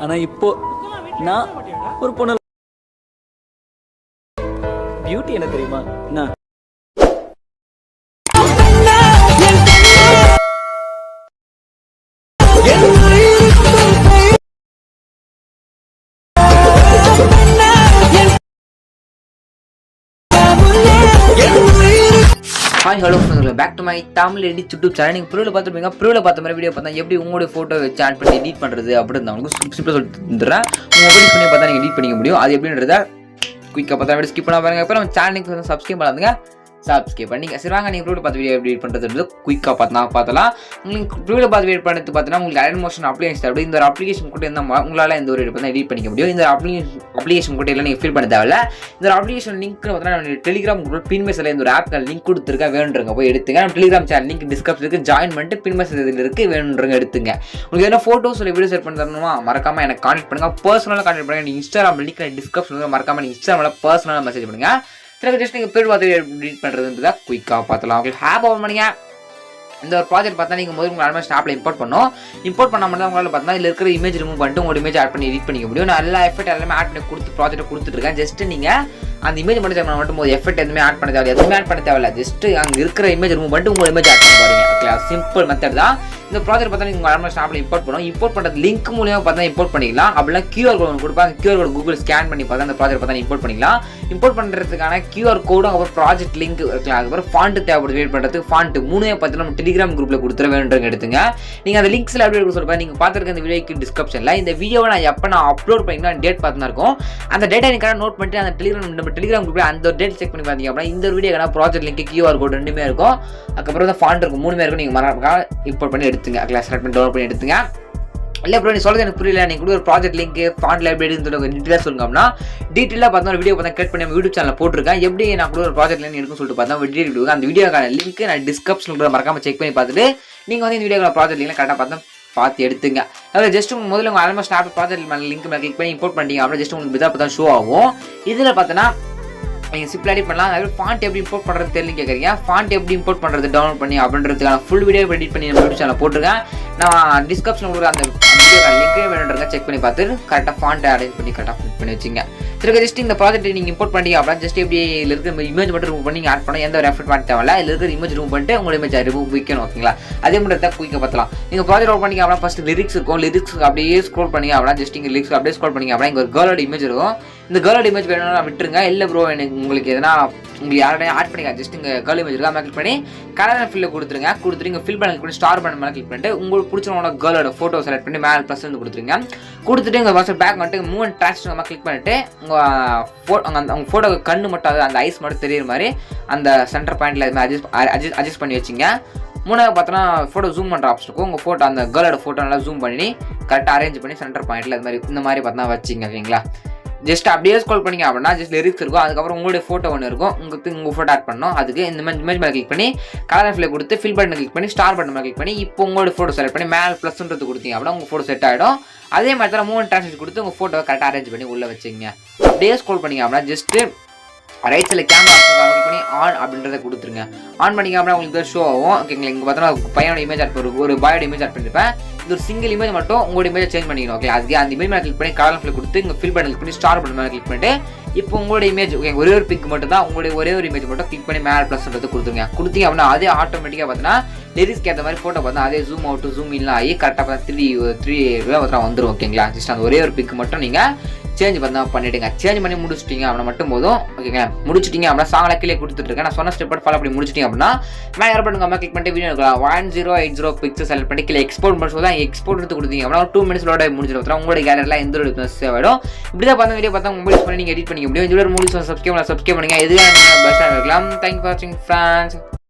ஆனால் இப்போ நான் ஒரு பொண்ணு பியூட்டி என்ன தெரியுமா? என்ன hi hello friends, back to my Tamil edit YouTube channel. நீங்கள் ப்ரூவில் பார்த்துருப்பீங்க. ப்ரூவில் பார்த்த மாதிரி வீடியோ பார்த்தா எப்படி உங்களுடைய ஃபோட்டோ வச்சு ஆட் பண்ணி எடிட் பண்ணுறது அப்படின்னு உங்களுக்கு சிம்பிளாக சொல்லிட்டு தந்துடுறேன். உங்கள் மொபைல் பண்ணி பார்த்தா நீங்கள் எடிட் பண்ணிக்க முடியும். அது எப்படின்றத குயிக்காக பார்த்தா வீடியோ ஸ்கிப் பண்ண பாருங்க. அப்புறம் நம்ம சேனலுக்கு வந்து சப்ஸ்கிரைப் பண்ணாதுங்க, சப்ஸ்கிரைப் பண்ணி சரி வாங்க நீங்கள் ப்ரூவில் பார்த்து வீடியோ எப்படி எடிட் பண்ணுறது குயிக்காக பார்த்தலாம். உங்களுக்கு ப்ரூவில் பார்த்து எடிட் பண்ணுறது பார்த்தீங்கன்னா உங்களுக்கு அலைட் மோஷன் அப்ளிகேஷன் தேவை. இந்த ஒரு அப்ளிகேஷன் கூட இருந்தால் உங்களால் இந்த ஒரு எடிட் பண்ணிக்க முடியும். இந்த அப்ளிகேஷன் கூட இல்லை நீங்கள் ஃபீல் பண்ண தேவையில்ல. இந்த அப்ளிகேஷன் லிங்க் பார்த்தீங்கன்னா டெலிகிராம் குரூப் பின் மெசேஜில் இந்த ஒரு ஆப்க்கு லிங்க் கொடுத்துருக்கேன், வேணுன்றங்க போய் எடுத்துங்க. நம்ம டெலிகிராம் சேனல் லிங்க் டிஸ்கிரிப்ஷனுக்கு ஜாயின் பண்ணிட்டு பின் மெசேஜ் இருக்குது, வேணுன்றங்க எடுத்துங்க. உங்களுக்கு எதனா ஃபோட்டோஸ் இல்லை வீடியோ செட் பண்ணி தரணுமா மறக்காமல் எனக்கு கான்டெக்ட் பண்ணுங்கள். பர்சனலாக கான்டெக்ட் பண்ணுங்கள். நீங்கள் இன்ஸ்டாகிராம் லிங்க் டிஸ்கிரிப்ஷனுக்கு மறக்காமல் நீங்கள் இன்ஸ்டாகிராமில் பர்சனலாக மெசேஜ் பண்ணுங்கள். ஜஸ்ட் நீங்கள் பேர் பார்த்து எடிட் பண்ணுறதுன்றதா குயிக்காக பார்த்தலாம். உங்களுக்கு ஹேப் ஓப்பன் பண்ணிங்க. இந்த ஒரு ப்ராஜெக்ட் பார்த்தா நீங்கள் முதல்ல உங்கள் ஸ்னாப்பில் இம்போர்ட் பண்ணாமல் தான் உங்களால் பார்த்தா இதில் இருக்கிற இமேஜ் ரிமூவ் பண்ணிட்டு உங்களோட இமேஜ் ஆட் பண்ணி எடிட் பண்ணிக்க முடியும். நான் எல்லா எஃபெக்ட் எல்லாமே ஆட் பண்ணி ப்ராஜெக்ட்டை கொடுத்துட்ருக்கேன். ஜஸ்ட் நீங்கள் அந்த இமேஜ் மட்டும் செக் பண்ண மட்டும் போது எஃபெக்ட் எதுவுமே ஆட் பண்ண தேவையில்லை, எதுவுமே ஆட் பண்ண தேவையில்லை. ஜஸ்ட் அங்கே இருக்கிற இமேஜ் ரிமூவ் பண்ணிட்டு உங்கள் இமேஜ் ஆட் பண்ண பாருங்க. ஓகே, சிம்பிள் மெத்தட் தான். இந்த ப்ராஜெக்ட் பார்த்தா நீங்கள் உங்கள் ஸ்னாப்பில் இம்போர்ட் பண்ணுறது லிங்க் மூலியமாக பார்த்தா இம்போர்ட் பண்ணிக்கலாம். அப்படிலாம் கியூஆர் கோட் கொடுப்பாங்க. கியூஆர் கோட் கூகுள் ஸ்கேன் பண்ணி பார்த்தா அந்த ப்ராஜெக்ட் பார்த்தா இம்போர்ட் பண்ணிக்கலாம். இம்போர்ட் பண்ணுறதுக்கான கியூஆர் கோடும் அப்புறம் ப்ராஜெக்ட் லிங்க் இருக்கலாம். அதுக்கப்புறம் ஃபாண்ட் தேவைப்படுது வெயிட் பண்ணுறதுக்கு. ஃபாண்ட் மூணே பார்த்து நம்ம டெலிகிராம் குரூப்பில் கொடுத்துட வேணுன்றங்க எடுத்துங்க. நீங்கள் அந்த லிங்க்ஸில் எப்படி எடுக்க சொல்லுங்கள். நீங்கள் பார்த்துருக்க இந்த வீடியோக்கு டிஸ்கிரிப்ஷனில் இந்த வீடியோவை நான் எப்போ நான் அப்லோட் பண்ணிக்கலாம் டேட் பார்த்து தான் இருக்கும். அந்த டேட்டா எனக்கு நோட் பண்ணிட்டு அந்த டெலிகிராம் குரூப்பில் அந்த டேட் செக் பண்ணி பார்த்தீங்க அப்படின்னா இந்த வீடியோக்கான ப்ராஜெக்ட் லிங்க் கியூஆர் கோட் ரெண்டுமே இருக்கும். அதுக்கப்புறம் தான் ஃபாண்ட் இருக்கும், மூணுமே இருக்கும். நீங்கள் மறக்காம இம்போர்ட் பண்ணி எடுத்துங்க. கிளாஸ் செலக்ட் பண்ணி டவுன்லோட் பண்ணி எடுத்துங்க. இல்லை ப்ரோ நீ சொல்கிறது எனக்கு புரியல, நீங்கள் கூட ஒரு ப்ராஜெக்ட் லிங்க் ஃபாண்ட் லைப்ரரின்னு சொல்லி டீட்டெயிலாக சொல்லுங்க அப்படின்னா டீட்டெயிலாக பார்த்தா ஒரு வீடியோ பார்த்தா கிரியேட் பண்ணி யூடியூப் சேனலில் போட்டிருக்கேன். எப்படி நான் கூட ஒரு ப்ராஜெக்ட் லிங்க் இருக்குன்னு சொல்லிட்டு பார்த்தா வீடியோ அந்த வீடியோக்கான லிங்க் நான் டிஸ்கிரிப்ஷனில் கூட மறக்காம செக் பண்ணி பார்த்துட்டு நீங்கள் வந்து இந்த வீடியோக்கான ப்ராஜெக்ட் லிங்க் கரெக்டாக பார்த்து எடுத்துங்க. அதாவது ஜஸ்ட் முதல்ல உங்கள் ஆல்மோஸ்ட் ஸ்னாப் ப்ராஜெக்ட் லிங்க் மேலே கிளிக் பண்ணி இம்போர்ட் பண்ணிட்டீங்க அப்படின்னா ஜஸ்ட் உங்களுக்கு இதாக பார்த்தா ஷோ ஆகும். இதில் பார்த்தோன்னா நீங்கள் சிம்பிளாக எடிட் பண்ணலாம். அதாவது ஃபாண்ட் எப்படி இம்போர்ட் பண்ணுறது தெரியும் கேட்குறீங்க. ஃபாண்ட் எப்படி இம்போர்ட் பண்ணுறது டவுன்லோட் பண்ணி அப்படின்றதுக்கான ஃபுல் வீடியோ எடிட் பண்ணி நம்ம யூடியூப் சேனலில் போட்டிருக்கேன். நான் டிஸ்கிரிப்ஷனில் உங்களுக்கு அந்த வீடியோக்கான லிங்க்கே வேணுன்றத செக் பண்ணி பார்த்து கரெக்டாக ஃபாண்ட் அரேஞ்ச் பண்ணி கரெக்டாக ஃபிட் பண்ணி வச்சுங்க. சரி, ஜஸ்ட் இந்த ப்ராஜெக்ட் நீங்கள் இம்போர்ட் பண்ணி அப்படின்னா ஜஸ்ட் எப்படி இதில் இருக்கிற இமேஜ் மட்டும் ரிமூவ் பண்ணி ஆட் பண்ண எந்த ஒரு எஃபெக்ட் பண்ண தேவையில்ல. இதில் இருக்கிற இமேஜ் ரிமூவ் பண்ணிட்டு உங்களோட இமேஜ் ரிமூவ் வைக்கணும். ஓகேங்களா, அதே மட்டும் தான் குயிக்காக பார்த்தலாம். நீங்கள் ப்ராஜெக்ட் ஓப்பன் பண்ணிங்க அப்படின்னா ஃபஸ்ட் லிரிக்ஸ் இருக்கும். லிரிக்ஸ் அப்படியே ஸ்க்ரோல் பண்ணிங்க அப்படின்னா ஜஸ்ட் இங்கே லிரிக்ஸ் அப்படியே ஸ்க்ரோல் பண்ணிங்க அப்படின்னா இங்கே ஒரு கேர்ளோட இமேஜ் இருக்கும். இந்த கேர்ளோட இமேஜ் வேணும்னா விட்டுருங்க. இல்லை ப்ரோ எனக்கு உங்களுக்கு எதனா உங்களுக்கு யாரோட ஆட் பண்ணிக்கலாம். ஜஸ்ட் இங்கே கேர்ள் இமேஜ் இருக்கா கிளிக் பண்ணி கலர் ஃபில்ல கொடுத்துருங்க. இங்கே ஃபில் பண்ணி பண்ணி ஸ்டார் பண்ண மேலே கிளிக் பண்ணிட்டு உங்களுக்கு பிடிச்சவங்களோட கேர்ளோட ஃபோட்டோ செலக்ட் பண்ணி மேலே ப்ளஸ் வந்து கொடுத்துருங்க. கொடுத்துட்டு உங்கள் வாட்ஸ்அப் பேக் வந்துட்டு மூவ் அண்ட் ட்ரான்ஸ்ஃபர் கிளிக் பண்ணிட்டு உங்கள் ஃபோட்டோ கண்ணு மட்டும் அது அந்த ஐஸ் மட்டும் தெரியுற மாதிரி அந்த சென்டர் பாயிண்ட்ல அட்ஜஸ்ட் பண்ணி வச்சுங்க. மூணாவது பார்த்தோன்னா ஃபோட்டோ ஜூம் பண்ணுற ஆப்ஷன் இருக்கும். உங்கள் ஃபோட்டோ அந்த கேர்ளோட ஃபோட்டோ நல்லா ஜூம் பண்ணி கரெக்டாக அரேஞ்ச் பண்ணி சென்டர் பாயிண்ட்ல இந்த மாதிரி பார்த்தா வச்சிங்க. ஓகேங்களா, ஜஸ்ட் அப்படியே ஸ்க்ரோல் பண்ணிங்க அப்படின்னா ஜஸ்ட் லிரிக்ஸ் இருக்கும். அதுக்கப்புறம் உங்களுடைய ஃபோட்டோ ஒன்று இருக்கும். உங்கள் ஃபோட்டோ ஆட் பண்ணணும். அதுக்கு இந்த இமேஜ் மேலே கிளிக் பண்ணி கலர் ஃபில்ல கொடுத்து ஃபில் பட்டன் கிளிக் பண்ணி ஸ்டார் பட்டன் மேலே கிளிக் பண்ணி இப்போ உங்களோட ஃபோட்டோ செலக்ட் பண்ணி மேலே ப்ளஸ்ன்றது கொடுத்தீங்க அப்படின்னா உங்கள் ஃபோட்டோ செட் ஆகிடும். அதே மாதிரி தான் மூணு ட்ரான்ஸ்லேட் கொடுத்து உங்கள் ஃபோட்டோ கரெக்டாக அரேஞ்ச் பண்ணி உள்ளே வச்சுங்க. அப்படியே ஸ்க்ரோல் பண்ணிங்க அப்படின்னா ஜஸ்ட்டு ரைட் சைடில் கேமரா கிளிக் பண்ணி ஆன் அப்படின்றத கொடுத்துருங்க. ஆன் பண்ணிங்க அப்படின்னா உங்களுக்கு ஷோ ஆகும். ஓகேங்களா, இங்கே பார்த்தோன்னா பையனோட இமேஜ் ஆட் பண்ணி ஒரு பாயோட இமேஜ் ஆட் பண்ணிருப்பேன். இது ஒரு சிங்கிள் இமேஜ் மட்டும் உங்களோட இமேஜ் சேஞ்ச் பண்ணிக்கணும். ஓகே, அதுக்கு அந்த இமேஜ் மேலே கிளிக் பண்ணி கலர் ஃபில் கொடுத்து இங்கே ஃபில் பண்ணி கிளிக் பண்ணி ஸ்டார் பண்ணி மேலே கிளிக் பண்ணிட்டு இப்போ உங்களோட இமேஜ் ஓகே ஒரே ஒரு பிக் மட்டும் தான் உங்களுடைய ஒரே ஒரு இமேஜ் மட்டும் கிளிக் பண்ணி மேலே ப்ளஸ்ன்றது கொடுத்துருங்க. கொடுத்தீங்க அப்படின்னா அதே ஆட்டோமேட்டிக்காக பார்த்தீங்கன்னா லிரிக்ஸ்க்கு ஏற்ற மாதிரி ஃபோட்டோ பார்த்தா அதே ஜூம் அவுட் ஜூம் இன்லாம் ஆகி கரெக்டாக பார்த்தா 3 வந்துடும். ஓகேங்களா, ஜஸ்ட் அந்த ஒரே ஒரு பிக் மட்டும் நீங்கள் சேஞ்ச் பண்ணிவிடுங்க. சேஞ்ச் பண்ணி முடிச்சிட்டிங்க அப்படின்னா மட்டும் போதும். ஓகேங்க, முடிச்சிட்டிங்க அப்படின்னா சாங்கில் கீழே கொடுத்துட்ருக்கேன். நான் சொன்ன ஸ்டெப் ஃபாலோ அப்படி முடிச்சிட்டிங்க அப்படின்னா மேலே ஏர் பண்ணுங்க கிளிக் பண்ணிட்டு வீடியோ எடுக்கலாம். 1080 பிக்சல் செலக்ட் பண்ணி கீழே எக்ஸ்போர்ட் பண்ணி சொல்லி எக்ஸ்போர்ட் எடுத்து கொடுத்தீங்க அப்படின்னா 2 minutes லோட முடிஞ்சிடும். உங்களோட கேலரியில் எந்த ஒரு சேவ் ஆகிடும். இப்படி தான் பார்த்து வீடியோ பார்த்தா மொபைல் பண்ணி நீங்கள் எடிட் பண்ணிக்க முடியும். இந்த வீடியோ சப்ஸ்கிரைப் பண்ணுங்க. எதுவும் பெஸ்ட்டாக இருக்கலாம். தேங்க்யூ ஃபார் வாட்சிங் ஃப்ரெண்ட்ஸ்.